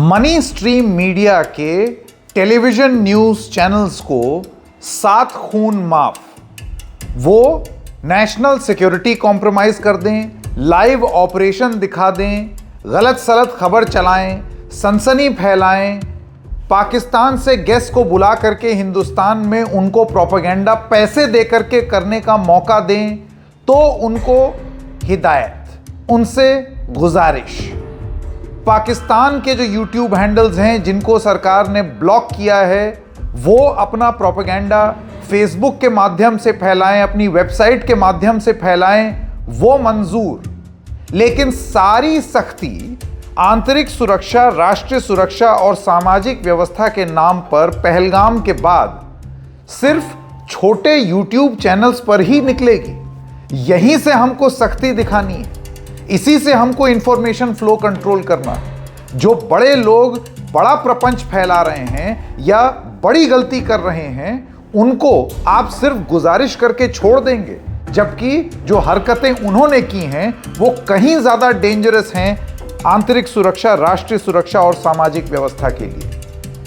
Money stream media के television news channels को 7 खून माफ। वो नेशनल सिक्योरिटी कॉम्प्रोमाइज़ कर दें, लाइव ऑपरेशन दिखा दें, गलत सलत खबर चलाएं, सनसनी फैलाएं, पाकिस्तान से गेस्ट को बुला करके हिंदुस्तान में उनको प्रोपेगेंडा पैसे दे करके करने का मौका दें, तो उनको हिदायत, उनसे गुजारिश। पाकिस्तान के जो यूट्यूब हैंडल्स हैं जिनको सरकार ने ब्लॉक किया है, वो अपना प्रोपेगेंडा फेसबुक के माध्यम से फैलाएं, अपनी वेबसाइट के माध्यम से फैलाएं, वो मंजूर। लेकिन सारी सख्ती आंतरिक सुरक्षा, राष्ट्रीय सुरक्षा और सामाजिक व्यवस्था के नाम पर पहलगाम के बाद सिर्फ छोटे यूट्यूब चैनल्स पर ही निकलेगी। यहीं से हमको सख्ती दिखानी है, इसी से हमको इंफॉर्मेशन फ्लो कंट्रोल करना है। जो बड़े लोग बड़ा प्रपंच फैला रहे हैं या बड़ी गलती कर रहे हैं, उनको आप सिर्फ गुजारिश करके छोड़ देंगे, जबकि जो हरकतें उन्होंने की हैं वो कहीं ज्यादा डेंजरस हैं आंतरिक सुरक्षा, राष्ट्रीय सुरक्षा और सामाजिक व्यवस्था के लिए।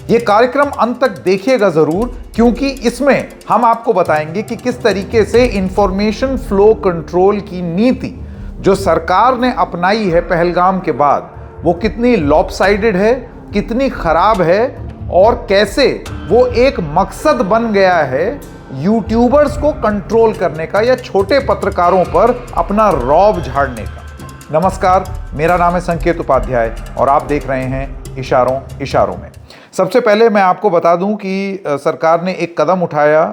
यह कार्यक्रम अंत तक देखिएगा जरूर, क्योंकि इसमें हम आपको बताएंगे कि किस तरीके से इंफॉर्मेशन फ्लो कंट्रोल की नीति जो सरकार ने अपनाई है पहलगाम के बाद, वो कितनी लॉपसाइडेड है, कितनी खराब है, और कैसे वो एक मकसद बन गया है यूट्यूबर्स को कंट्रोल करने का या छोटे पत्रकारों पर अपना रौब झाड़ने का। नमस्कार, मेरा नाम है संकेत उपाध्याय और आप देख रहे हैं इशारों इशारों में। सबसे पहले मैं आपको बता दूं कि सरकार ने एक कदम उठाया।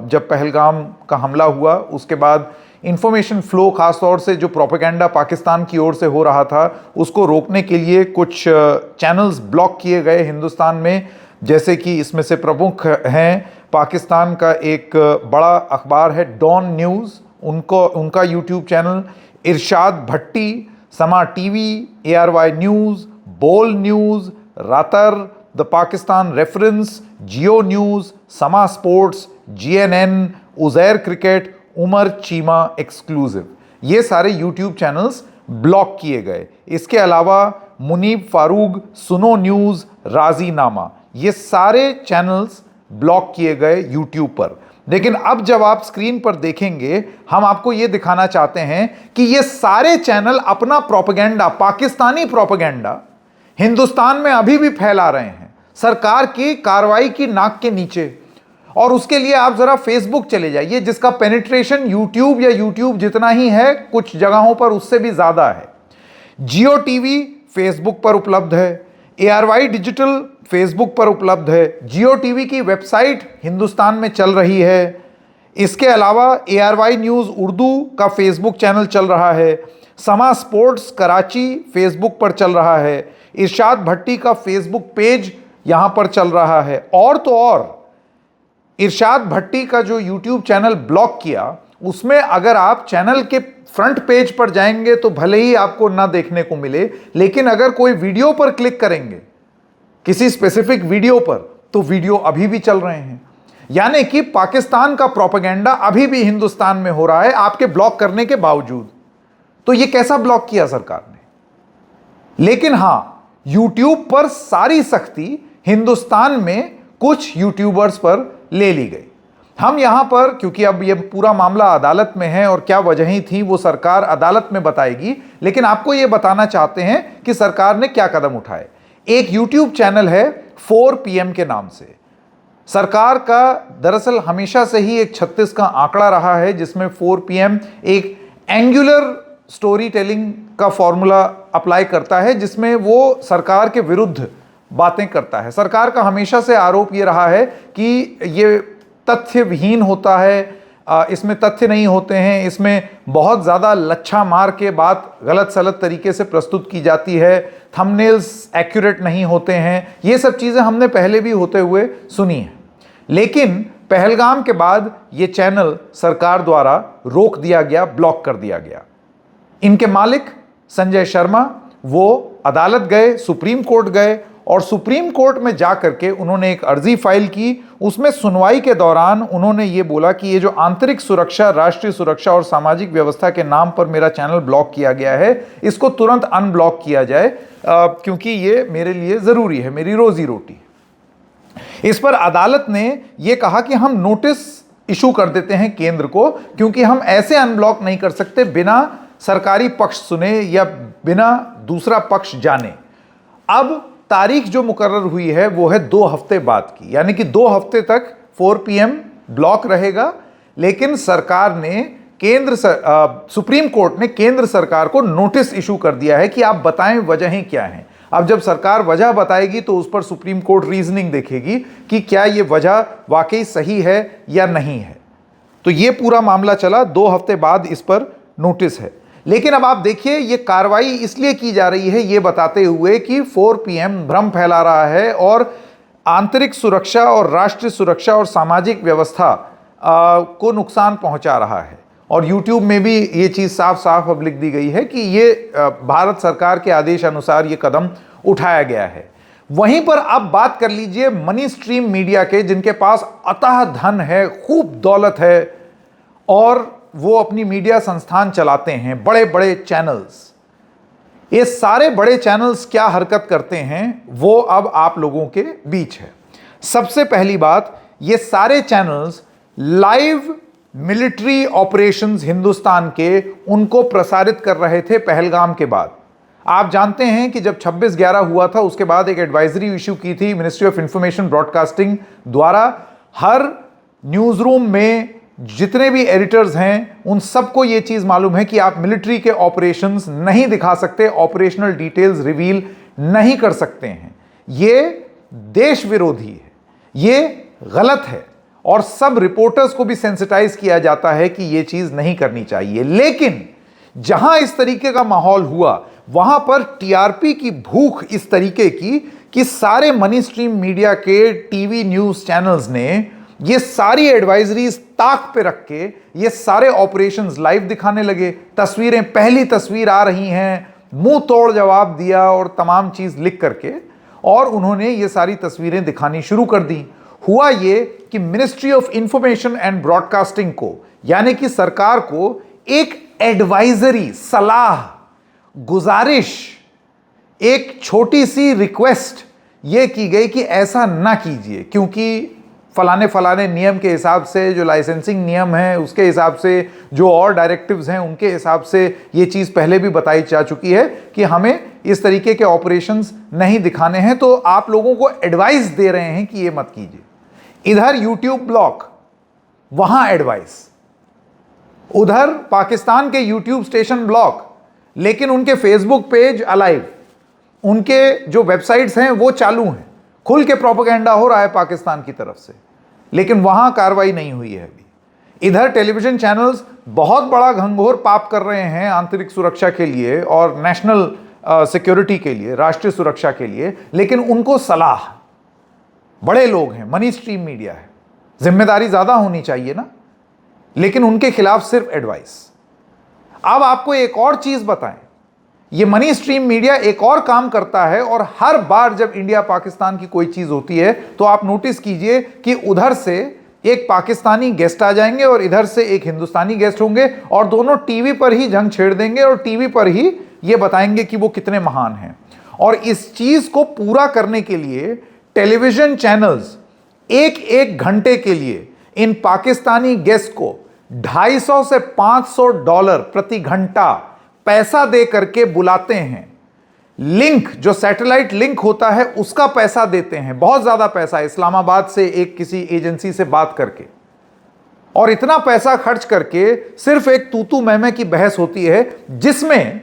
जब पहलगाम का हमला हुआ उसके बाद इंफॉर्मेशन फ्लो, खासतौर से जो प्रोपेगेंडा पाकिस्तान की ओर से हो रहा था, उसको रोकने के लिए कुछ चैनल्स ब्लॉक किए गए हिंदुस्तान में। जैसे कि इसमें से प्रमुख हैं पाकिस्तान का एक बड़ा अखबार है डॉन न्यूज़, उनका YouTube channel, Irshad Bhatti, Samaa TV, ARY news, Bol news, रातर, the Pakistan reference, Geo news, Samaa sports, GNN, Uzair cricket, Umar Cheema exclusive, ये सारे यूट्यूब चैनल्स ब्लॉक किए गए। इसके अलावा मुनीब फारूक, सुनो न्यूज़, राजीनामा, ये सारे चैनल्स ब्लॉक किए गए यूट्यूब पर। लेकिन अब जब आप स्क्रीन पर देखेंगे, हम आपको ये दिखाना चाहते हैं कि ये सारे चैनल अपना प्रोपेगेंडा, पाकिस्तानी प्रोपेगेंडा हिंदुस्तान में अभी भी फैला रहे हैं, सरकार की कार्रवाई की नाक के नीचे। और उसके लिए आप जरा फेसबुक चले जाइए, जिसका पेनिट्रेशन यूट्यूब या यूट्यूब जितना ही है, कुछ जगहों पर उससे भी ज्यादा है। जियो टीवी फेसबुक पर उपलब्ध है, ARY डिजिटल फेसबुक पर उपलब्ध है, जियो टीवी की वेबसाइट हिंदुस्तान में चल रही है। इसके अलावा ARY न्यूज़ उर्दू का फेसबुक चैनल चल रहा है, समा स्पोर्ट्स कराची फेसबुक पर चल रहा है, इरशाद भट्टी का फेसबुक पेज यहां पर चल रहा है। और तो और इरशाद भट्टी का जो यूट्यूब चैनल ब्लॉक किया, उसमें अगर आप चैनल के फ्रंट पेज पर जाएंगे तो भले ही आपको ना देखने को मिले, लेकिन अगर कोई वीडियो पर क्लिक करेंगे, किसी स्पेसिफिक वीडियो पर, तो वीडियो अभी भी चल रहे हैं। यानी कि पाकिस्तान का प्रोपेगेंडा अभी भी हिंदुस्तान में हो रहा है, आपके ब्लॉक करने के बावजूद। तो यह कैसा ब्लॉक किया सरकार ने? लेकिन हां, यूट्यूब पर सारी सख्ती हिंदुस्तान में कुछ यूट्यूबर्स पर ले ली गई। हम यहां पर, क्योंकि अब यह पूरा मामला अदालत में है और क्या वजहें थी वो सरकार अदालत में बताएगी, लेकिन आपको यह बताना चाहते हैं कि सरकार ने क्या कदम उठाए। एक यूट्यूब चैनल है 4 PM के नाम से। सरकार का दरअसल हमेशा से ही एक 36 का आंकड़ा रहा है, जिसमें 4 PM एक एंगुलर स्टोरी टेलिंग का फॉर्मूला अप्लाई करता है, जिसमें वो सरकार के विरुद्ध बातें करता है। सरकार का हमेशा से आरोप यह रहा है कि ये तथ्य विहीन होता है, इसमें तथ्य नहीं होते हैं, इसमें बहुत ज़्यादा लच्छा मार के बात गलत सलत तरीके से प्रस्तुत की जाती है, थंबनेल्स एक्यूरेट नहीं होते हैं। ये सब चीज़ें हमने पहले भी होते हुए सुनी हैं। लेकिन पहलगाम के बाद ये चैनल सरकार द्वारा रोक दिया गया, ब्लॉक कर दिया गया। इनके मालिक संजय शर्मा, वो अदालत गए, सुप्रीम कोर्ट गए और सुप्रीम कोर्ट में जाकर के उन्होंने एक अर्जी फाइल की। उसमें सुनवाई के दौरान उन्होंने ये बोला कि ये जो आंतरिक सुरक्षा, राष्ट्रीय सुरक्षा और सामाजिक व्यवस्था के नाम पर मेरा चैनल ब्लॉक किया गया है, इसको तुरंत अनब्लॉक किया जाए, क्योंकि ये मेरे लिए जरूरी है, मेरी रोजी रोटी। इस पर अदालत ने यह कहा कि हम नोटिस इशू कर देते हैं केंद्र को, क्योंकि हम ऐसे अनब्लॉक नहीं कर सकते बिना सरकारी पक्ष सुने या बिना दूसरा पक्ष जाने। अब तारीख जो मुकर्रर हुई है वो है 2 हफ्ते बाद की, यानी कि 2 हफ्ते तक 4 PM ब्लॉक रहेगा। लेकिन सरकार ने सुप्रीम कोर्ट ने केंद्र सरकार को नोटिस इशू कर दिया है कि आप बताएं वजहें क्या हैं। अब जब सरकार वजह बताएगी तो उस पर सुप्रीम कोर्ट रीजनिंग देखेगी कि क्या यह वजह वाकई सही है या नहीं है। तो यह पूरा मामला चला, 2 हफ्ते बाद इस पर नोटिस है। लेकिन अब आप देखिए, यह कार्रवाई इसलिए की जा रही है यह बताते हुए कि 4 PM भ्रम फैला रहा है और आंतरिक सुरक्षा और राष्ट्रीय सुरक्षा और सामाजिक व्यवस्था को नुकसान पहुंचा रहा है। और YouTube में भी ये चीज़ साफ साफ अब लिख दी गई है कि ये भारत सरकार के आदेश अनुसार ये कदम उठाया गया है। वहीं पर अब बात कर लीजिए मनी स्ट्रीम मीडिया के, जिनके पास अथाह धन है, खूब दौलत है और वो अपनी मीडिया संस्थान चलाते हैं, बड़े बड़े चैनल्स। ये सारे बड़े चैनल्स क्या हरकत करते हैं वो अब आप लोगों के बीच है। सबसे पहली बात, ये सारे channels live military operations Hindustan के उनको प्रसारित कर रहे थे पहलगाम के बाद। आप जानते हैं कि जब 26/11 हुआ था उसके बाद एक एडवाइजरी इशू की थी मिनिस्ट्री ऑफ इंफॉर्मेशन ब्रॉडकास्टिंग द्वारा। हर न्यूज़ रूम में जितने भी एडिटर्स हैं उन सबको यह चीज़ मालूम है कि आप मिलिट्री के ऑपरेशंस नहीं दिखा सकते, ऑपरेशनल डिटेल्स रिवील नहीं कर सकते हैं। ये देश विरोधी है, ये गलत है और सब रिपोर्टर्स को भी सेंसिटाइज किया जाता है कि यह चीज नहीं करनी चाहिए। लेकिन जहां इस तरीके का माहौल हुआ वहां पर टीआरपी की भूख इस तरीके की कि सारे मनी स्ट्रीम मीडिया के टीवी न्यूज चैनल्स ने ये सारी एडवाइजरीज ताक पे रख के ये सारे ऑपरेशंस लाइव दिखाने लगे। तस्वीरें, पहली तस्वीर आ रही हैं, मुंह तोड़ जवाब दिया और तमाम चीज लिख करके, और उन्होंने ये सारी तस्वीरें दिखानी शुरू कर दी। हुआ ये कि ministry of information and broadcasting को, यानी कि सरकार को, एक एडवाइजरी, सलाह, गुजारिश, एक छोटी सी रिक्वेस्ट ये की गई कि ऐसा ना कीजिए, क्योंकि फलाने फलाने नियम के हिसाब से, जो लाइसेंसिंग नियम है उसके हिसाब से, जो और डायरेक्टिव्स हैं उनके हिसाब से ये चीज़ पहले भी बताई जा चुकी है कि हमें इस तरीके के ऑपरेशंस नहीं दिखाने हैं। तो आप लोगों को एडवाइस दे रहे हैं कि ये मत कीजिए। इधर यूट्यूब ब्लॉक, वहां एडवाइस, उधर पाकिस्तान के यूट्यूब स्टेशन ब्लॉक, लेकिन उनके फेसबुक पेज अलाइव, उनके जो वेबसाइट्स हैं वो चालू हैं, खुल के प्रोपेगेंडा हो रहा है पाकिस्तान की तरफ से, लेकिन वहां कार्रवाई नहीं हुई है अभी। इधर टेलीविजन चैनल्स बहुत बड़ा घंघोर पाप कर रहे हैं आंतरिक सुरक्षा के लिए और नेशनल सिक्योरिटी के लिए, राष्ट्रीय सुरक्षा के लिए, लेकिन उनको सलाह, बड़े लोग हैं, मनी स्ट्रीम मीडिया है, जिम्मेदारी ज्यादा होनी चाहिए ना, लेकिन उनके खिलाफ सिर्फ एडवाइस। अब आपको एक और चीज बताएं, ये मनी स्ट्रीम मीडिया एक और काम करता है, और हर बार जब इंडिया पाकिस्तान की कोई चीज होती है तो आप नोटिस कीजिए कि उधर से एक पाकिस्तानी गेस्ट आ जाएंगे और इधर से एक हिंदुस्तानी गेस्ट होंगे, और दोनों टीवी पर ही जंग छेड़ देंगे और टीवी पर ही ये बताएंगे कि वो कितने महान हैं। और इस चीज को पूरा करने के लिए टेलीविजन चैनल्स एक घंटे के लिए इन पाकिस्तानी गेस्ट को $250 से $500 प्रति घंटा पैसा दे करके बुलाते हैं। लिंक, जो सैटेलाइट लिंक होता है उसका पैसा देते हैं, बहुत ज्यादा पैसा, इस्लामाबाद से एक किसी एजेंसी से बात करके, और इतना पैसा खर्च करके सिर्फ एक तूतू मैमे की बहस होती है, जिसमें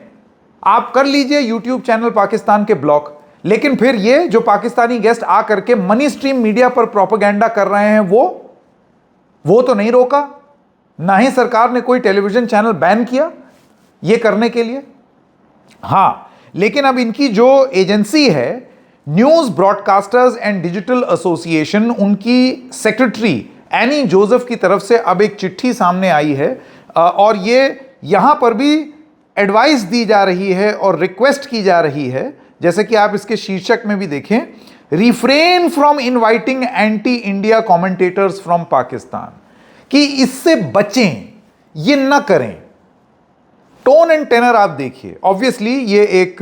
आप कर लीजिए यूट्यूब चैनल पाकिस्तान के ब्लॉक, लेकिन फिर ये जो पाकिस्तानी गेस्ट आ करके मनी स्ट्रीम मीडिया पर प्रोपेगेंडा कर रहे हैं वो तो नहीं रोका, ना ही सरकार ने कोई टेलीविजन चैनल बैन किया ये करने के लिए। हां, लेकिन अब इनकी जो एजेंसी है news broadcasters and digital association, उनकी सेक्रेटरी एनी जोसेफ की तरफ से अब एक चिट्ठी सामने आई है, और ये यहां पर भी एडवाइस दी जा रही है और रिक्वेस्ट की जा रही है जैसे कि आप इसके शीर्षक में भी देखें, refrain from inviting anti India commentators from Pakistan, कि इससे बचें, ये न करें। टोन एंड टेनर आप देखिए, ऑब्वियसली ये एक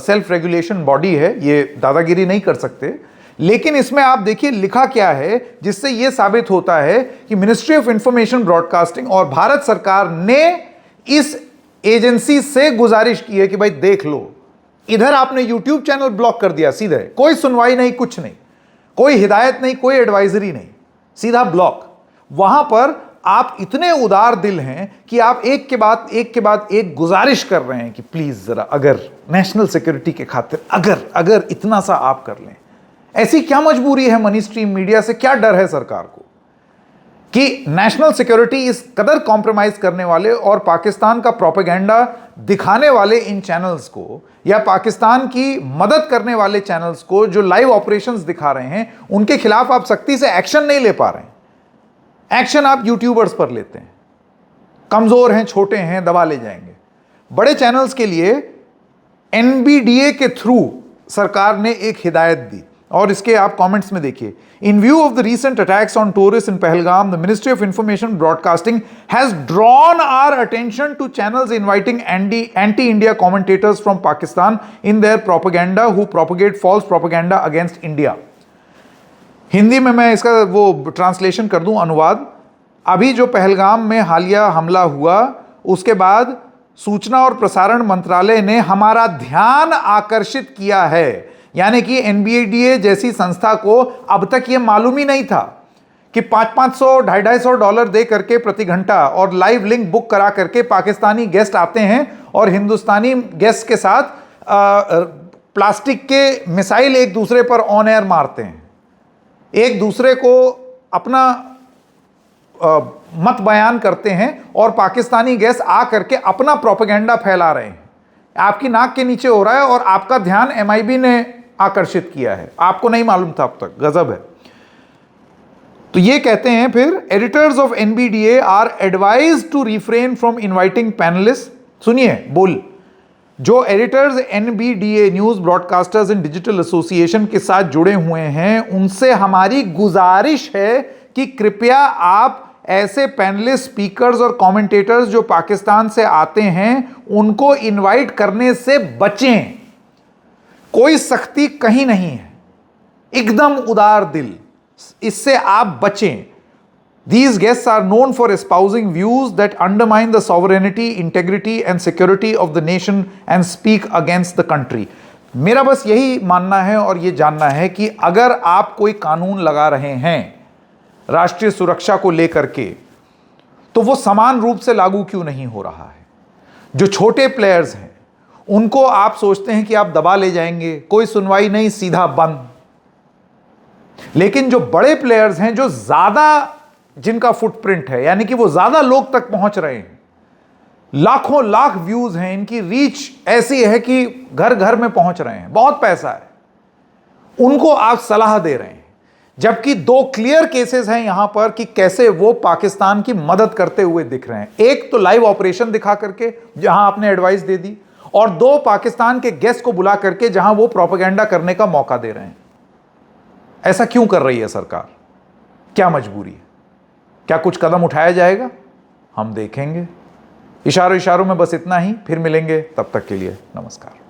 सेल्फ रेगुलेशन बॉडी है, ये दादागिरी नहीं कर सकते, लेकिन इसमें आप देखिए लिखा क्या है, जिससे यह साबित होता है कि मिनिस्ट्री ऑफ इंफॉर्मेशन ब्रॉडकास्टिंग और भारत सरकार ने इस एजेंसी से गुजारिश की है कि भाई देख लो, इधर आपने यूट्यूब चैनल ब्लॉक कर दिया, सीधे कोई सुनवाई नहीं, कुछ नहीं, कोई हिदायत नहीं, कोई एडवाइजरी नहीं, सीधा ब्लॉक। वहां पर आप इतने उदार दिल हैं कि आप एक के बाद एक गुजारिश कर रहे हैं कि प्लीज जरा, अगर नेशनल सिक्योरिटी के खातिर अगर इतना सा आप कर लें। ऐसी क्या मजबूरी है मनी स्ट्रीम मीडिया से, क्या डर है सरकार को कि नेशनल सिक्योरिटी इस कदर कॉम्प्रोमाइज करने वाले और पाकिस्तान का प्रोपेगेंडा दिखाने वाले इन चैनल्स को, या पाकिस्तान की मदद करने वाले चैनल्स को जो लाइव ऑपरेशंस दिखा रहे हैं, उनके खिलाफ आप सख्ती से एक्शन नहीं ले पा रहे हैं। एक्शन आप यूट्यूबर्स पर लेते हैं, कमजोर हैं, छोटे हैं, दबा ले जाएंगे। बड़े चैनल्स के लिए एनबीडीए के थ्रू सरकार ने एक हिदायत दी, और इसके आप कमेंट्स में देखिए, in view of the recent attacks on tourist in Pahalgam, the ministry of information broadcasting has drawn our attention to channels inviting anti India commentators from Pakistan in their propaganda who propagate false propaganda against India. Hindi में मैं इसका वो translation कर दूं, अनुवाद। अभी जो पहलगाम में हालिया हमला हुआ, उसके बाद सूचना और प्रसारण मंत्रालय ने हमारा ध्यान आकर्षित किया है, यानी कि एनबीडीए जैसी संस्था को अब तक यह मालूम ही नहीं था कि 500-500, $250 दे करके प्रति घंटा और लाइव लिंक बुक करा करके पाकिस्तानी गेस्ट आते हैं और हिंदुस्तानी गेस्ट के साथ प्लास्टिक के मिसाइल एक दूसरे पर ऑन एयर मारते हैं, एक दूसरे को अपना मत बयान करते हैं, और पाकिस्तानी गेस्ट आ करके अपना प्रोपेगेंडा फैला रहे हैं। आपकी नाक के नीचे हो रहा है और आपका ध्यान एमआईबी ने आकर्षित किया है, आपको नहीं मालूम था अब तक। गजब है। तो ये कहते हैं फिर, editors of NBDA are advised to refrain from inviting panelist. सुनिए बोल, जो editors NBDA news broadcasters and digital association के साथ जुड़े हुए हैं, उनसे हमारी गुजारिश है कि कृपया आप ऐसे पैनलिस्ट, स्पीकर्स और कमेंटेटर्स जो पाकिस्तान से आते हैं, उनको इनवाइट करने से बचें। कोई सख्ती कहीं नहीं है, एकदम उदार दिल, इससे आप बचें। These guests are known for espousing views that undermine the sovereignty, integrity and security of the nation and speak against the country. मेरा बस यही मानना है और ये जानना है कि अगर आप कोई कानून लगा रहे हैं राष्ट्रीय सुरक्षा को लेकर के, तो वो समान रूप से लागू क्यों नहीं हो रहा है। जो छोटे प्लेयर्स हैं उनको आप सोचते हैं कि आप दबा ले जाएंगे, कोई सुनवाई नहीं, सीधा बंद। लेकिन जो बड़े प्लेयर्स हैं, जो ज्यादा जिनका फुटप्रिंट है, यानी कि वो ज्यादा लोग तक पहुंच रहे हैं, लाखों लाख व्यूज हैं, इनकी रीच ऐसी है कि घर घर में पहुंच रहे हैं, बहुत पैसा है, उनको आप सलाह दे रहे हैं। जबकि दो क्लियर केसेस हैं यहां पर कि कैसे वो पाकिस्तान की मदद करते हुए दिख रहे हैं। एक तो लाइव ऑपरेशन दिखा करके जहां आपने एडवाइस दे दी, और दो पाकिस्तान के गेस्ट को बुला करके जहां वो प्रोपेगेंडा करने का मौका दे रहे हैं। ऐसा क्यों कर रही है सरकार? क्या मजबूरी है? क्या कुछ कदम उठाया जाएगा? हम देखेंगे। इशारों इशारों में बस इतना ही, फिर मिलेंगे, तब तक के लिए नमस्कार।